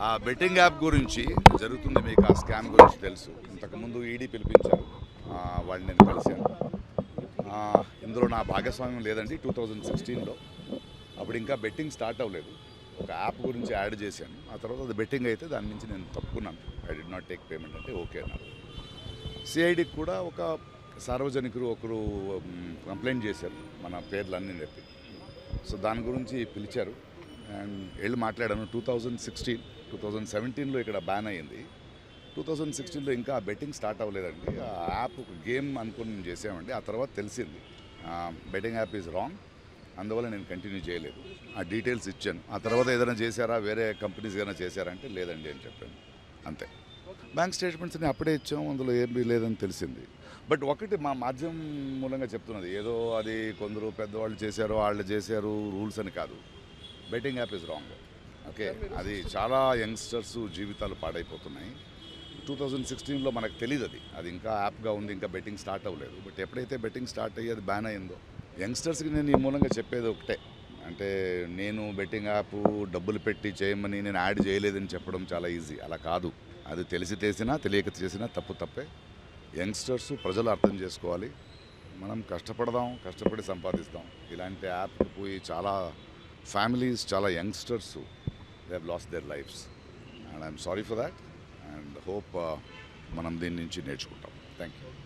ఆ betting app గురించి జరుగుతుంది, మీకు ఆ స్కామ్ గురించి తెలుసు. ఇంతకుముందు ఈడీ పిలిపించారు, వాళ్ళు నేను కలిశాను. ఇందులో నా భాగస్వామ్యం లేదండి. 2016లో అప్పుడు ఇంకా బెట్టింగ్ స్టార్ట్ అవ్వలేదు. ఒక యాప్ గురించి యాడ్ చేశాను. ఆ తర్వాత అది బెట్టింగ్ అయితే దాని నుంచి నేను తప్పుకున్నాను. I did not take payment అంటే ఓకే అన్నారు. సిఐడికి కూడా ఒక సార్వజనికులు ఒకరు కంప్లైంట్ చేశారు మన పేర్లన్నీ చెప్పి. సో దాని గురించి పిలిచారు అండ్ వెళ్ళి మాట్లాడాను. 2017లో ఇక్కడ బ్యాన్ అయ్యింది. 2016లో ఇంకా బెట్టింగ్ స్టార్ట్ అవ్వలేదండి. ఆ యాప్ ఒక గేమ్ అనుకుని మేము చేసామండి. ఆ తర్వాత తెలిసింది బెట్టింగ్ యాప్ ఈజ్ రాంగ్, అందువల్ల నేను కంటిన్యూ చేయలేదు. ఆ డీటెయిల్స్ ఇచ్చాను. ఆ తర్వాత ఏదైనా చేశారా, వేరే కంపెనీస్ ఏదైనా చేశారా అంటే లేదండి అని చెప్పాను, అంతే. బ్యాంక్ స్టేట్మెంట్స్ని అప్పుడే ఇచ్చాము, అందులో ఏమీ లేదని తెలిసింది. బట్ ఒకటి మా మాధ్యమం మూలంగా చెప్తున్నది, ఏదో అది కొందరు పెద్దవాళ్ళు చేశారు, వాళ్ళు చేశారు రూల్స్ అని కాదు. Betting app is wrong. Okay, అది చాలా యంగ్స్టర్స్ జీవితాలు పాడైపోతున్నాయి. 2016లో మనకు తెలియదు, అది ఇంకా యాప్గా ఉంది, ఇంకా బెట్టింగ్ స్టార్ట్ అవ్వలేదు. బట్ ఎప్పుడైతే బెట్టింగ్ స్టార్ట్ అయ్యి అది బ్యాన్ అయిందో, యంగ్స్టర్స్కి నేను ఈ మూలంగా చెప్పేది ఒకటే, అంటే నేను బెట్టింగ్ యాప్ డబ్బులు పెట్టి చేయమని నేను యాడ్ చేయలేదని చెప్పడం చాలా ఈజీ. అలా కాదు, అది తెలిసి చేసినా తెలియక చేసినా తప్పే. యంగ్స్టర్స్ ప్రజలు అర్థం చేసుకోవాలి. మనం కష్టపడదాం, కష్టపడి సంపాదిస్తాం. ఇలాంటి యాప్కి పోయి చాలా ఫ్యామిలీస్, చాలా youngsters they have lost there lifes and I'm sorry for that and hope మనం దీని నుంచి నేర్చుకుంటాం. Thank you.